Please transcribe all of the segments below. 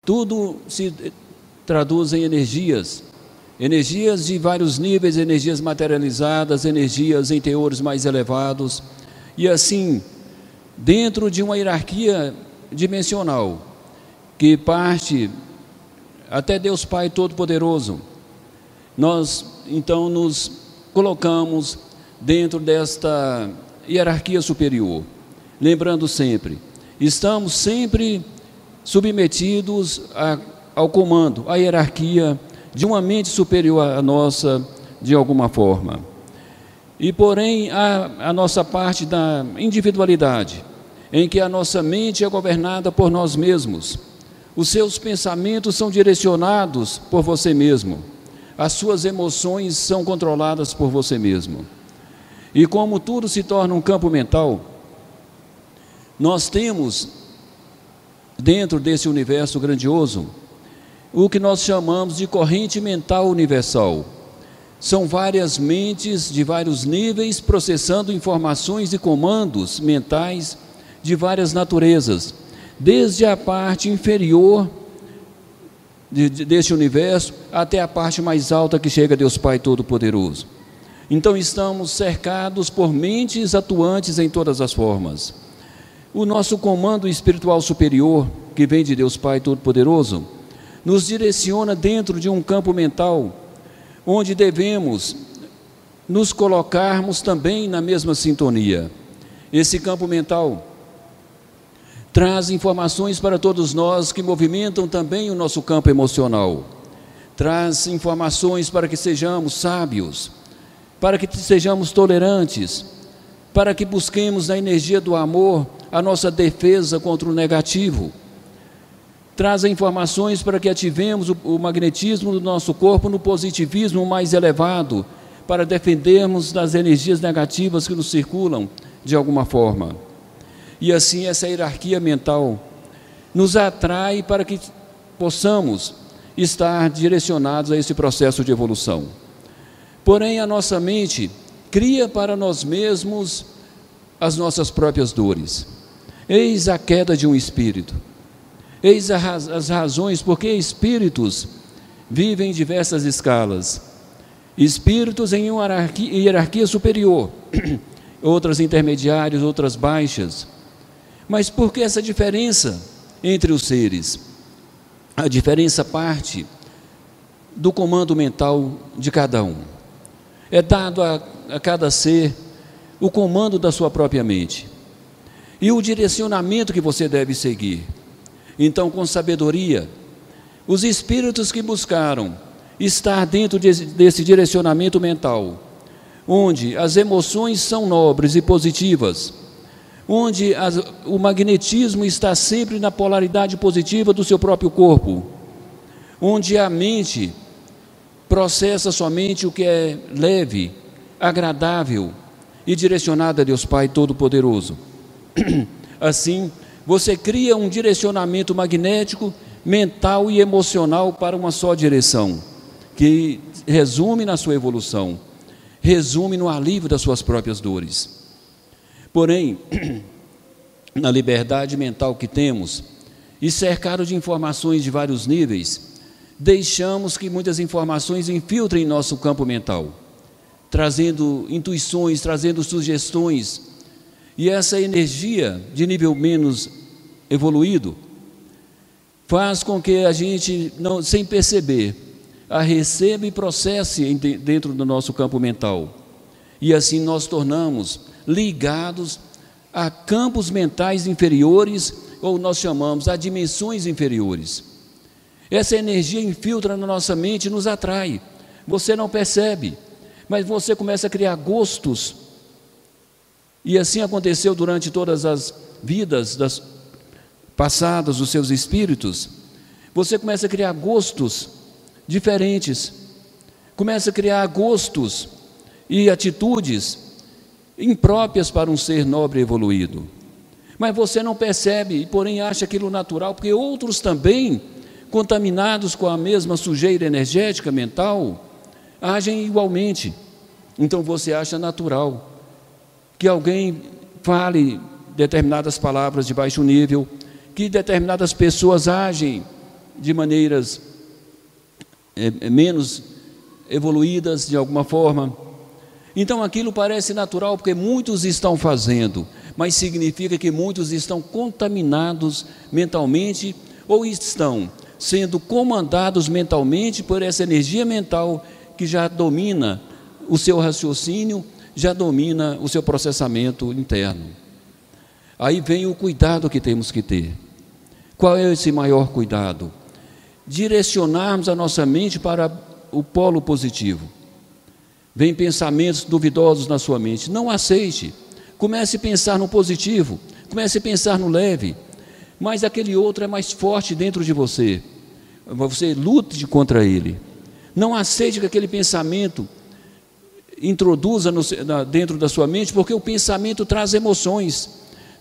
Tudo se traduz em energias. Energias de vários níveis, energias materializadas, energias em teores mais elevados. E assim, dentro de uma hierarquia dimensional, que parte até Deus Pai Todo-Poderoso, nós então nos colocamos dentro desta hierarquia superior. Lembrando sempre, estamos sempre submetidos ao comando, à hierarquia de uma mente superior à nossa, de alguma forma. E porém, a nossa parte da individualidade, em que a nossa mente é governada por nós mesmos. Os seus pensamentos são direcionados por você mesmo. As suas emoções são controladas por você mesmo. E como tudo se torna um campo mental, nós temos, dentro desse universo grandioso, o que nós chamamos de corrente mental universal. São várias mentes de vários níveis processando informações e comandos mentais de várias naturezas, desde a parte inferior deste universo até a parte mais alta que chega a Deus Pai Todo-Poderoso. Então estamos cercados por mentes atuantes em todas as formas. O nosso comando espiritual superior, que vem de Deus Pai Todo-Poderoso, nos direciona dentro de um campo mental, onde devemos nos colocarmos também na mesma sintonia. Esse campo mental traz informações para todos nós que movimentam também o nosso campo emocional. Traz informações para que sejamos sábios, para que sejamos tolerantes, para que busquemos na energia do amor a nossa defesa contra o negativo. Traz informações para que ativemos o magnetismo do nosso corpo no positivismo mais elevado, para defendermos das energias negativas que nos circulam de alguma forma. E assim essa hierarquia mental nos atrai para que possamos estar direcionados a esse processo de evolução. Porém, a nossa mente cria para nós mesmos as nossas próprias dores. Eis a queda de um espírito. Eis as razões porque espíritos vivem em diversas escalas. Espíritos em uma hierarquia superior, outras intermediárias, outras baixas. Mas por que essa diferença entre os seres? A diferença parte do comando mental de cada um. É dado a cada ser o comando da sua própria mente e o direcionamento que você deve seguir. Então, com sabedoria, os espíritos que buscaram estar dentro desse direcionamento mental, onde as emoções são nobres e positivas, onde o magnetismo está sempre na polaridade positiva do seu próprio corpo, onde a mente processa somente o que é leve, agradável e direcionado a Deus Pai Todo-Poderoso. Assim, você cria um direcionamento magnético, mental e emocional para uma só direção, que resume na sua evolução, resume no alívio das suas próprias dores. Porém, na liberdade mental que temos, e cercado de informações de vários níveis, deixamos que muitas informações infiltrem nosso campo mental, trazendo intuições, trazendo sugestões, e essa energia de nível menos evoluído faz com que a gente, não, sem perceber, a receba e processe dentro do nosso campo mental. E assim nós tornamos ligados a campos mentais inferiores, ou nós chamamos a dimensões inferiores. Essa energia infiltra na nossa mente e nos atrai. Você não percebe, mas você começa a criar gostos. E assim aconteceu durante todas as vidas passadas dos seus espíritos. Você começa a criar gostos diferentes, começa a criar gostos e atitudes impróprias para um ser nobre e evoluído. Mas você não percebe, porém acha aquilo natural, porque outros também, contaminados com a mesma sujeira energética mental, agem igualmente. Então você acha natural que alguém fale determinadas palavras de baixo nível, que determinadas pessoas agem de maneiras menos evoluídas de alguma forma. Então aquilo parece natural porque muitos estão fazendo, mas significa que muitos estão contaminados mentalmente ou estão sendo comandados mentalmente por essa energia mental que já domina o seu raciocínio, já domina o seu processamento interno. Aí vem o cuidado que temos que ter. Qual é esse maior cuidado? Direcionarmos a nossa mente para o polo positivo. Vem pensamentos duvidosos na sua mente, não aceite. Comece a pensar no positivo, comece a pensar no leve. Mas aquele outro é mais forte dentro de você. Você lute contra ele. Não aceite que aquele pensamento introduza dentro da sua mente, porque o pensamento traz emoções.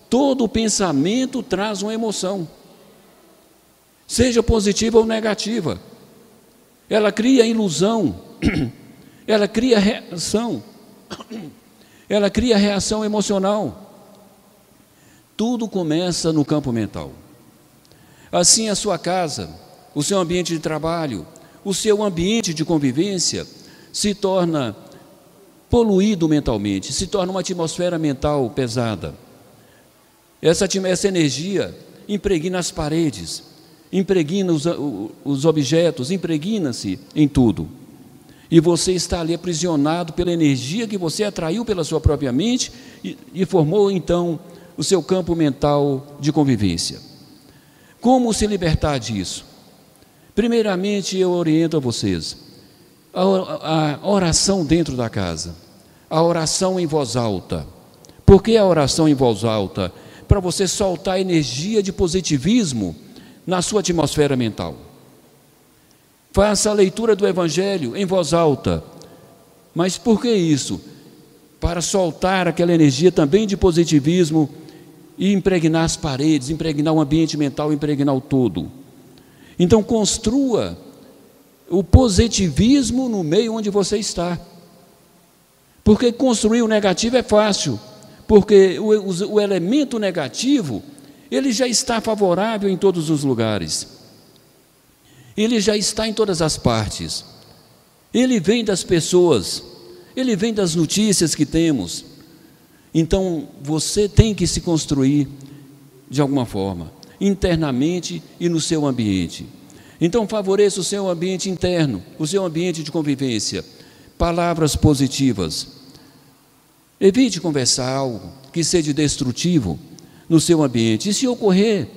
Todo pensamento traz uma emoção, seja positiva ou negativa. Ela cria ilusão, ela cria reação, ela cria reação emocional. Tudo começa no campo mental. Assim, a sua casa, o seu ambiente de trabalho, o seu ambiente de convivência se torna poluído mentalmente, se torna uma atmosfera mental pesada. Essa energia impregna as paredes, impregna os objetos, impregna-se em tudo. E você está ali aprisionado pela energia que você atraiu pela sua própria mente e formou então o seu campo mental de convivência. Como se libertar disso? Primeiramente, eu oriento a vocês a oração dentro da casa, a oração em voz alta. Por que a oração em voz alta? Para você soltar a energia de positivismo na sua atmosfera mental. Faça a leitura do Evangelho em voz alta. Mas por que isso? Para soltar aquela energia também de positivismo e impregnar as paredes, impregnar o ambiente mental, impregnar o todo. Então construa o positivismo no meio onde você está. Porque construir o negativo é fácil, porque o elemento negativo, ele já está favorável em todos os lugares. Ele já está em todas as partes. Ele vem das pessoas, ele vem das notícias que temos. Então, você tem que se construir de alguma forma, internamente e no seu ambiente. Então, favoreça o seu ambiente interno, o seu ambiente de convivência. Palavras positivas. Evite conversar algo que seja destrutivo no seu ambiente. E se ocorrer,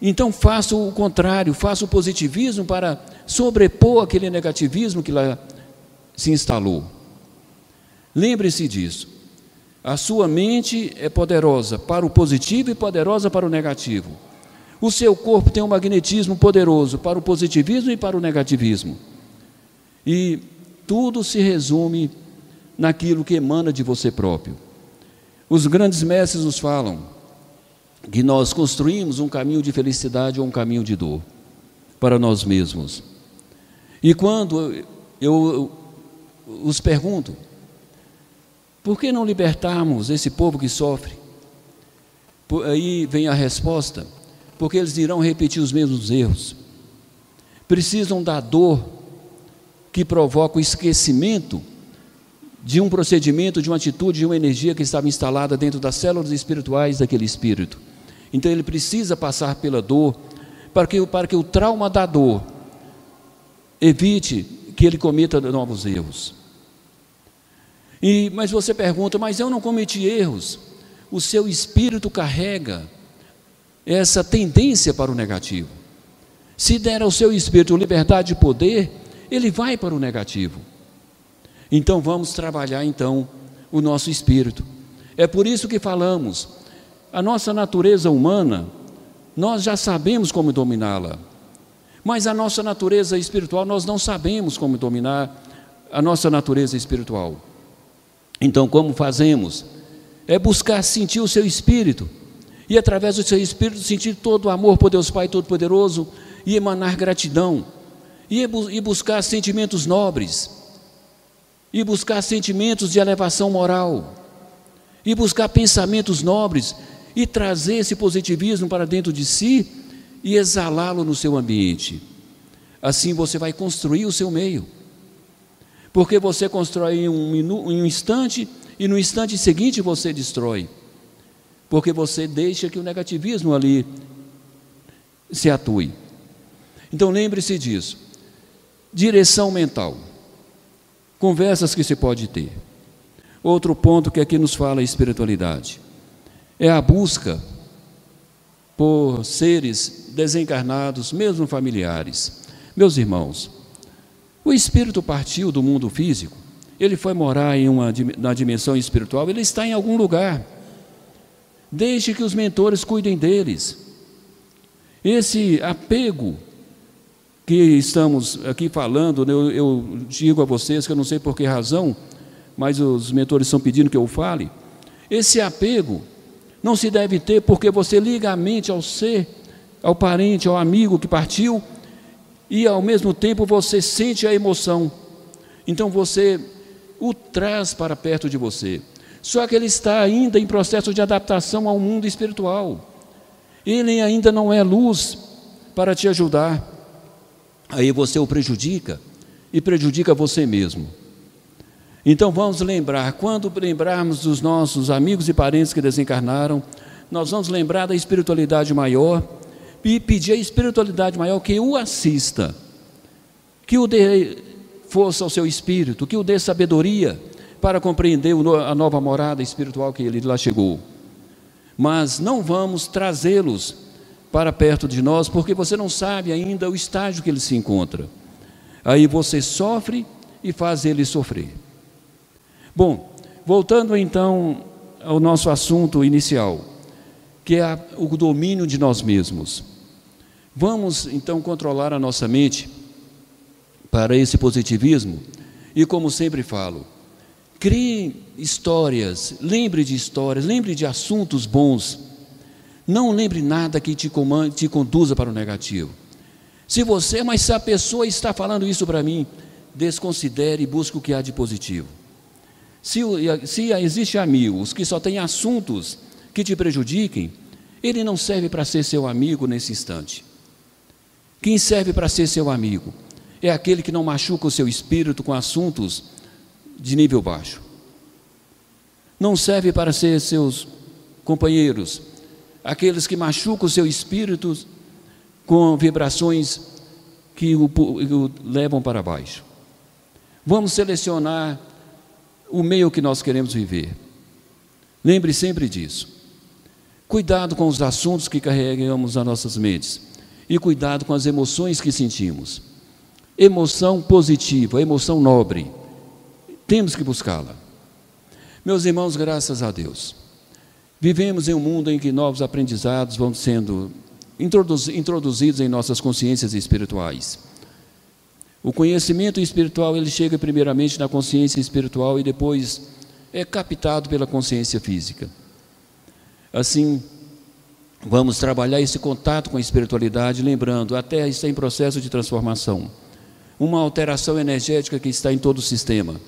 então faça o contrário, faça o positivismo para sobrepor aquele negativismo que lá se instalou. Lembre-se disso. A sua mente é poderosa para o positivo e poderosa para o negativo. O seu corpo tem um magnetismo poderoso para o positivismo e para o negativismo. E tudo se resume naquilo que emana de você próprio. Os grandes mestres nos falam que nós construímos um caminho de felicidade ou um caminho de dor para nós mesmos. E quando eu os pergunto, por que não libertarmos esse povo que sofre? Aí vem a resposta, porque eles irão repetir os mesmos erros. Precisam da dor que provoca o esquecimento de um procedimento, de uma atitude, de uma energia que estava instalada dentro das células espirituais daquele espírito. Então ele precisa passar pela dor, para que o trauma da dor evite que ele cometa novos erros. Mas você pergunta, mas eu não cometi erros. O seu espírito carrega essa tendência para o negativo. Se der ao seu espírito liberdade e poder, ele vai para o negativo. Então vamos trabalhar então o nosso espírito. É por isso que falamos, a nossa natureza humana, nós já sabemos como dominá-la, mas a nossa natureza espiritual, nós não sabemos como dominar a nossa natureza espiritual. Então como fazemos? É buscar sentir o seu espírito, e através do seu espírito sentir todo o amor por Deus Pai Todo-Poderoso, e emanar gratidão, e buscar sentimentos nobres, e buscar sentimentos de elevação moral, e buscar pensamentos nobres, e trazer esse positivismo para dentro de si, e exalá-lo no seu ambiente. Assim você vai construir o seu meio. Porque você constrói em um instante e no instante seguinte você destrói. Porque você deixa que o negativismo ali se atue. Então lembre-se disso. Direção mental. Conversas que se pode ter. Outro ponto que aqui nos fala a espiritualidade é a busca por seres desencarnados, mesmo familiares. Meus irmãos, o espírito partiu do mundo físico, ele foi morar na dimensão espiritual, ele está em algum lugar. Deixe que os mentores cuidem deles. Esse apego que estamos aqui falando, eu digo a vocês que eu não sei por que razão, mas os mentores estão pedindo que eu fale. Esse apego não se deve ter porque você liga a mente ao ser, ao parente, ao amigo que partiu, e ao mesmo tempo você sente a emoção. Então você o traz para perto de você. Só que ele está ainda em processo de adaptação ao mundo espiritual. Ele ainda não é luz para te ajudar. Aí você o prejudica e prejudica você mesmo. Então vamos lembrar, quando lembrarmos dos nossos amigos e parentes que desencarnaram, nós vamos lembrar da espiritualidade maior e pedir à espiritualidade maior que o assista, que o dê força ao seu espírito, que o dê sabedoria para compreender a nova morada espiritual que ele lá chegou. Mas não vamos trazê-los para perto de nós, porque você não sabe ainda o estágio que ele se encontra. Aí você sofre e faz ele sofrer. Bom, voltando então ao nosso assunto inicial, que é o domínio de nós mesmos. Vamos então controlar a nossa mente para esse positivismo e, como sempre falo, crie histórias, lembre de assuntos bons. Não lembre nada que te conduza para o negativo. Mas se a pessoa está falando isso para mim, desconsidere e busque o que há de positivo. Se existem amigos que só têm assuntos que te prejudiquem, ele não serve para ser seu amigo nesse instante. Quem serve para ser seu amigo é aquele que não machuca o seu espírito com assuntos de nível baixo. Não serve para ser seus companheiros aqueles que machucam o seu espírito com vibrações que o levam para baixo. Vamos selecionar o meio que nós queremos viver. Lembre sempre disso. Cuidado com os assuntos que carregamos nas nossas mentes e cuidado com as emoções que sentimos. Emoção positiva, emoção nobre. Temos que buscá-la. Meus irmãos, graças a Deus, vivemos em um mundo em que novos aprendizados vão sendo introduzidos em nossas consciências espirituais. O conhecimento espiritual, ele chega primeiramente na consciência espiritual e depois é captado pela consciência física. Assim, vamos trabalhar esse contato com a espiritualidade, lembrando, a Terra está em processo de transformação. Uma alteração energética que está em todo o sistema,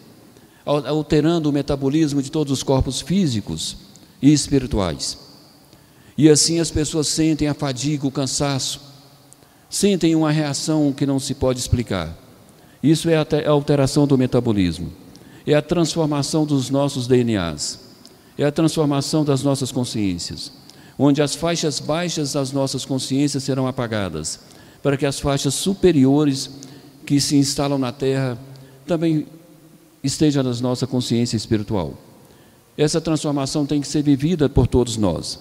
alterando o metabolismo de todos os corpos físicos e espirituais. E assim as pessoas sentem a fadiga, o cansaço, sentem uma reação que não se pode explicar. Isso é a alteração do metabolismo, é a transformação dos nossos DNAs, é a transformação das nossas consciências, onde as faixas baixas das nossas consciências serão apagadas, para que as faixas superiores que se instalam na Terra também estejam na nossa consciência espiritual. Essa transformação tem que ser vivida por todos nós,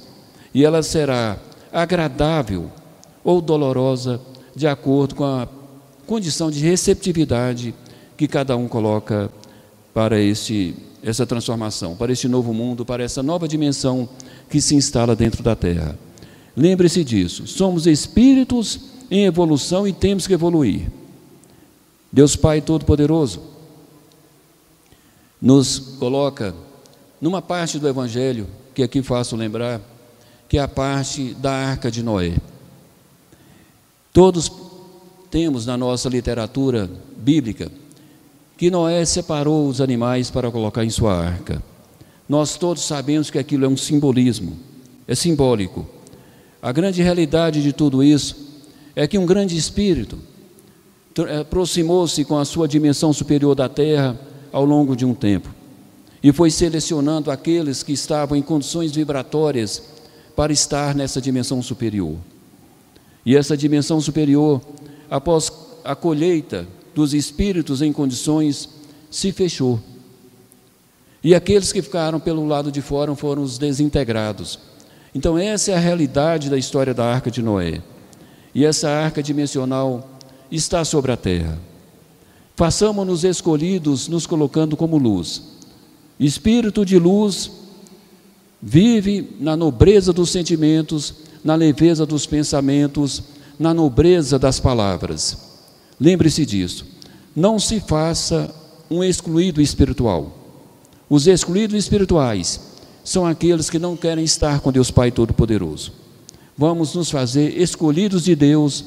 e ela será agradável ou dolorosa de acordo com a condição de receptividade que cada um coloca para essa transformação, para este novo mundo, para essa nova dimensão que se instala dentro da Terra. Lembre-se disso, somos espíritos em evolução e temos que evoluir. Deus Pai Todo-Poderoso nos coloca numa parte do Evangelho, que aqui faço lembrar, que é a parte da Arca de Noé. Todos temos na nossa literatura bíblica que Noé separou os animais para colocar em sua arca. Nós todos sabemos que aquilo é um simbolismo, é simbólico. A grande realidade de tudo isso é que um grande espírito aproximou-se com a sua dimensão superior da Terra ao longo de um tempo e foi selecionando aqueles que estavam em condições vibratórias para estar nessa dimensão superior. E essa dimensão superior, após a colheita dos espíritos em condições, se fechou. E aqueles que ficaram pelo lado de fora foram os desintegrados. Então essa é a realidade da história da Arca de Noé. E essa arca dimensional está sobre a terra. Façamos-nos escolhidos, nos colocando como luz. Espírito de luz vive na nobreza dos sentimentos, na leveza dos pensamentos, na nobreza das palavras. Lembre-se disso. Não se faça um excluído espiritual. Os excluídos espirituais são aqueles que não querem estar com Deus Pai Todo-Poderoso. Vamos nos fazer escolhidos de Deus,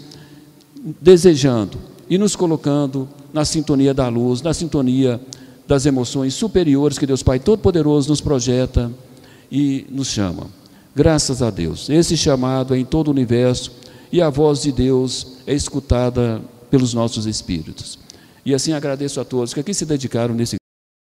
desejando e nos colocando na sintonia da luz, na sintonia das emoções superiores que Deus Pai Todo-Poderoso nos projeta e nos chama. Graças a Deus. Esse chamado é em todo o universo e a voz de Deus é escutada pelos nossos espíritos. E assim agradeço a todos que aqui se dedicaram nesse